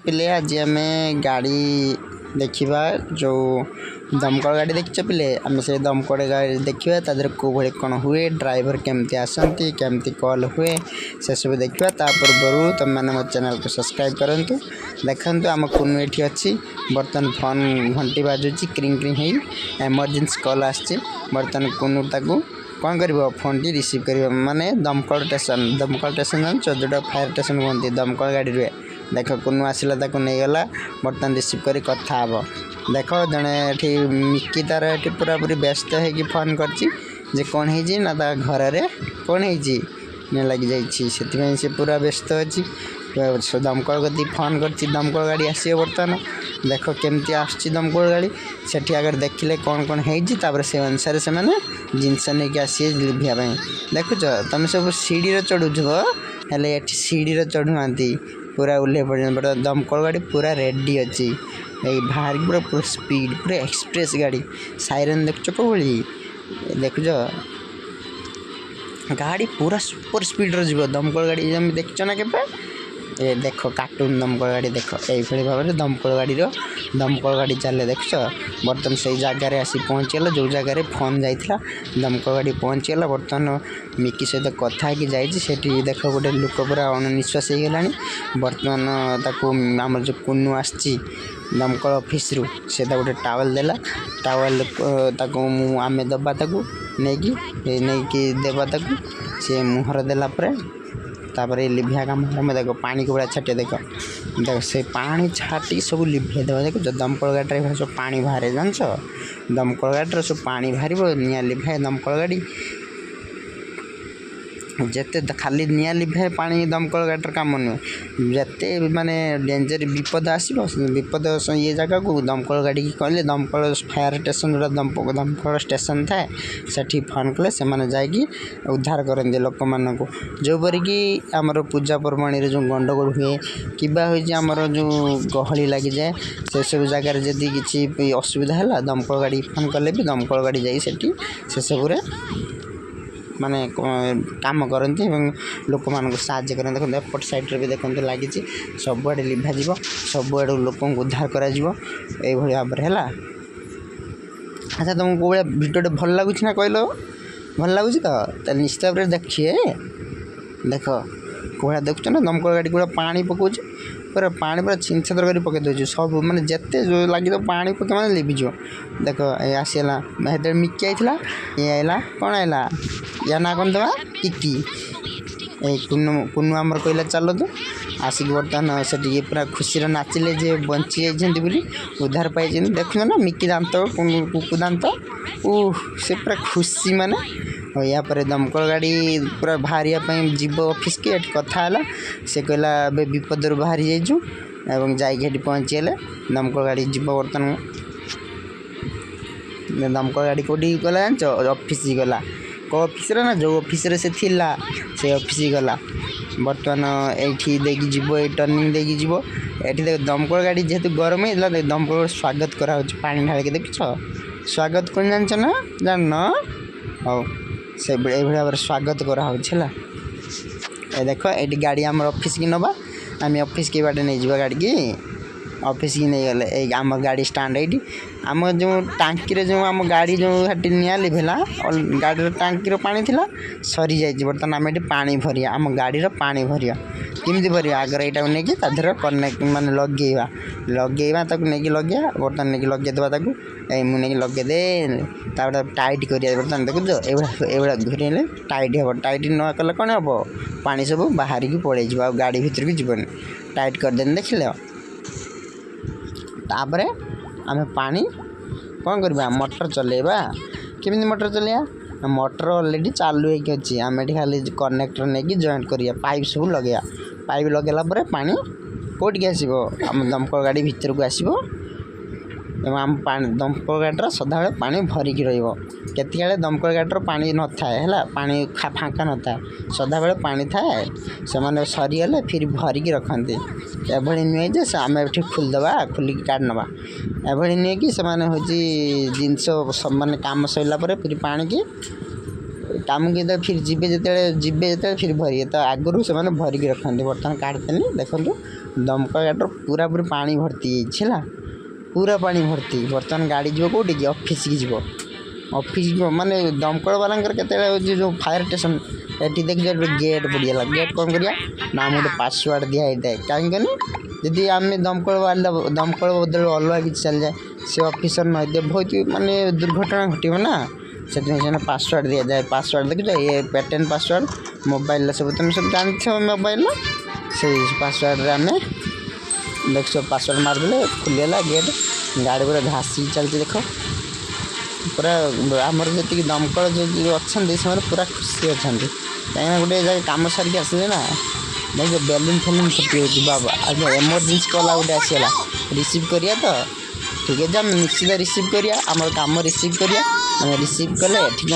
पिले आज आम गाड़ी देखा जो दमकल गाड़ी देखिए पिले आम से दमकल गाड़ी देखा तादर कौ भाई कौन हुए ड्राइवर केमती आसती केमती कॉल हुए से सब देखा पूर्व तुम मैंने मो चैनल को सब्सक्राइब करूँ देखु आम कुनु ये अच्छी बर्तमान फोन घंटी बाजुची क्रिंग क्रिंग हो एमरजेंसी कॉल आसची बर्तमान कुनु ताकू कौन कर फोन टी रिसीव कर माने दमकल स्टेशन जान जोटा फायर स्टेशन कहते दमकल गाड़ी रुए देख कुनु आसला नहीं गला बर्तमान रिसीव कर कथा हे देख जड़े ये मिकी तार ये पूरा पूरी व्यस्त हो फोन कर कौन है घर में कौन है लग जाइए से पूरा व्यस्त अच्छी दमकल गति फोन कर दमकल गाड़ी आसो बर्तमान देख केमती आसुची दमकल गाड़ी से आगे देखिले कौन कौन होपर से अनुसार से मैंने जिनस नहीं आसी लिभाई देखुच तुम सब सीढ़ी चढ़ुव हेले ये सीढ़ी चढ़ुना पूरा उल्ले पर्यटन दमकल गाड़ी पूरा रेडी अच्छी बाहर पूरा पूरा स्पीड पूरा एक्सप्रेस गाड़ी साइरन देखुच कौली देखुच गाड़ी पूरा सुपर स्पीड रो दमकल गाड़ी देखुच ना के ये देख कार्टून दमकल गाड़ी देख ये भाव में दमकल गाड़ी चले देखुच बर्तमान से जगार आसी पहुँचीगला जो जगार फोन जाइला दमकल गाड़ी पहुँचीगला बर्तमान मिकी सहित कथा कि देख गोटे लोक पूरा अणनिश्वास हो गला बर्तमान आम जो कुनु आसी दमकल ऑफिस रु से गोटे टावल देला टावल आम दबा नहीं देवा सी मुहर देला तापर लिभिया काम में देख पानी को बड़ा छाटे देख देख से पानी छाटी सब लिभे देव देख जो दमकल गाड़ी सब पानी बाहर जान दमकल गाड़ी सब पानी बाहर निआ लिभाए दमकल गाड़ी जिते खाली निआ लिभाए पानी दमकल गाड़ी काम नुहे जिते माने डेंजर विपद आसो विपद ये जगह को दमकल गाड़ी की कहले दमकल फायर स्टेशन जो दमकल स्टेशन थाए से फोन कले से मैंने जाकि उद्धार करते लोक मान जोपर कि आमर पूजा पर्वाणी जो गंडगोल हुए कि आमर जो गहली लगी जाए से सब जगार जदि किसी असुविधा है दमकल गाड़ी फोन कले भी दमकल गाड़ी जाई से सब माने काम करती लोक मान साज्य करें देखो एपट साइड भी देखते लगी सबुआड़े लिभा जीव सबुआड़ लोक उद्धार कर भाव है। अच्छा तुमको कौ भाया भिडियो भल लगुच ना कहल भल लगुच तो निश्चित भाव में देखिए देख कौ भाया देखुच ना दमकल गाड़ी गुड़ा पानी पकाऊ पूरा पानी पूरा छिंछतर कर पकई दूसरी सब मैंने जिते जो लगे तो पानी पके मैंने लिभिज देख ये आसला हेतु मिकी आईला ये आइला कौन आइला या ना कौन दवा टिकी कुनु आमर कहला चलो तो आसिक बर्तमान से पूरा खुशी नाचिले जे बंची जाइए उद्धार पाई देखुन ना मिकी दांत कुकु दांत से पूरा खुशी माने या पर दमकल गाड़ी पूरा बाहर जीव ऑफिस के कथा है से कहला विपद बाहरी जाइचु एवं जाइए पहुँचीगले दमकल गाड़ी जीव बर्तमान दमकल गाड़ी कौटी गला जान ऑफिस गला को ऑफिस ना जो ऑफिस से थिला से ऑफिस गला बर्तमान ये जीव टर्निंग देकी जीव ये देख दमकल गाड़ी जेहेतु गरम है दमकल स्वागत करा पानी ढाल के देख स्वागत कौन जान ना जान हाँ से भाव स्वागत करा देख ये गाड़ी आम ऑफिस की नवा आम ऑफिस के बाटे नहीं जावा गाड़ी की ऑफिस की नहीं गले आम गाड़ी स्टाण्ड ये आम जो टांकी जो आम गाड़ी जो निआ लिभेला गाड़ी टांकी पानी थिला सरी जाइए बर्तमान आम ये पानी भरिया आम गाड़ी पानी भरिया किमती भरिया आगर यहाँ नहीं कि तादेह कनेक्ट माने लगेवा तक नहीं लगे बर्तमान नहीं लगेदेवा मुझे लगेदे टाइट कर बर्तमान देखो ये घूरे टाइट हे टाइट न कले कौन हम पानी सब बाहर की पड़े आ गाड़ी भीतर की जीवन टाइट करदे देखिले तापर आम पानी कौन करवा मोटर चलेबा केमी मोटर चलेबा मोटर ऑलरेडी चालू होगी अच्छी आम ये खाली कनेक्टर नहीं जॉइंट करिया पाइप सब लगे पाइप लगेला पानी कौटिक आसो आम दमकल गाड़ी भीतर को आसो आम पानी दमकल गाड़ी सदा पानी भरिकी रत्या दमकल गाड़ी पानी न थाए है पानी फाँका न था सदा बेले पानी थाए से मैंने सरीगले फिर भरिकी रखती एभली नुहे जे आम ये खोलदे खोलिकी काढ़ नवा एभली नुहे कि से हूँ जिनस माने काम सरला फिर पानी की କାମକୁ ଯେତେବେଳେ ଫିर ଯିବେ ଯେତେବେଳେ ଫିर ଭରିବେ ତ ଆଗରୁ ସେମାନେ ଭରିକି ରଖନ୍ତି। ବର୍ତ୍ତମାନ କାଢ଼ିଦେଲି ଦେଖନ୍ତୁ ଦମକଳ ଗାଡ଼ିର ପୁରାପୁରି ପାଣି ଭର୍ତ୍ତି ହେଇଯାଇଛି ହେଲା, ପୁରା ପାଣି ଭର୍ତ୍ତି। ବର୍ତ୍ତମାନ ଗାଡ଼ି ଯିବ କେଉଁଠିକି? ଅଫିସ୍କି ଯିବ। ଅଫିସ୍ ଯିବ ମାନେ ଦମକଳ ବାଲାଙ୍କର କେତେବେଳେ ହେଉଛି ଯେଉଁ ଫାୟାର ଷ୍ଟେସନ୍ ଏଠି ଦେଖିଛ ଗେଟ୍ ପଡ଼ିଗଲା। ଗେଟ୍ କ'ଣ କରିବା ନା ଆମ ଗୋଟେ ପାସୱାର୍ଡ଼ ଦିଆ ହେଇଥାଏ। କାହିଁକି ଯଦି ଆମେ ଦମକଳ ବଦଳରେ ଅଲଗା କିଛି ଚାଲିଯାଏ ସେ ଅଫିସର ନ ହେଇଥିବ ବହୁତ ମାନେ ଦୁର୍ଘଟଣା ଘଟିବ ନା, ସେଥିପାଇଁ ସେମାନେ ପାସୱାର୍ଡ଼ ଦିଆଯାଏ। ପାସୱାର୍ଡ଼ ଦେଖିଛ ଏ ପ୍ୟାଟର୍ନ ପାସୱାର୍ଡ଼ ମୋବାଇଲରେ ସବୁ ତୁମେ ସବୁ ଜାଣିଥିବ ମୋବାଇଲର ସେଇ ପାସୱାର୍ଡ଼ରେ ଆମେ ଦେଖ ପାସୱାର୍ଡ଼ ମାରିଦେଲେ ଖୋଲିଗଲା ଗେଟ୍। ଗାଡ଼ି ପୁରା ଘାସିକି ଚାଲିଛି ଦେଖ ପୁରା। ଆମର ଯେତିକି ଦମକଳ ଯେଉଁ ଅଛନ୍ତି ସେମାନେ ପୁରା ଖୁସି ଅଛନ୍ତି କାହିଁକିନା ଗୋଟେ ଜାଗା କାମ ସାରିକି ଆସିଲେ ନା। ଦେଖ ବେଲୁନ୍ ଫେଲୁନ୍ ଫୁଟି ହେଉଛି ବାବା। ଆଜ୍ଞା ଏମର୍ଜେନ୍ସି କଲ୍ ଗୋଟେ ଆସିଗଲା ରିସିଭ୍ କରିବା ତ ଠିକ୍ ଅଛି ଆମେ ନିଶ୍ଚିତ ରିସିଭ୍ କରିବା, ଆମର କାମ ରିସିଭ୍ କରିବା। ଆମେ ରିସିଭ୍ କଲେ ଠିକ୍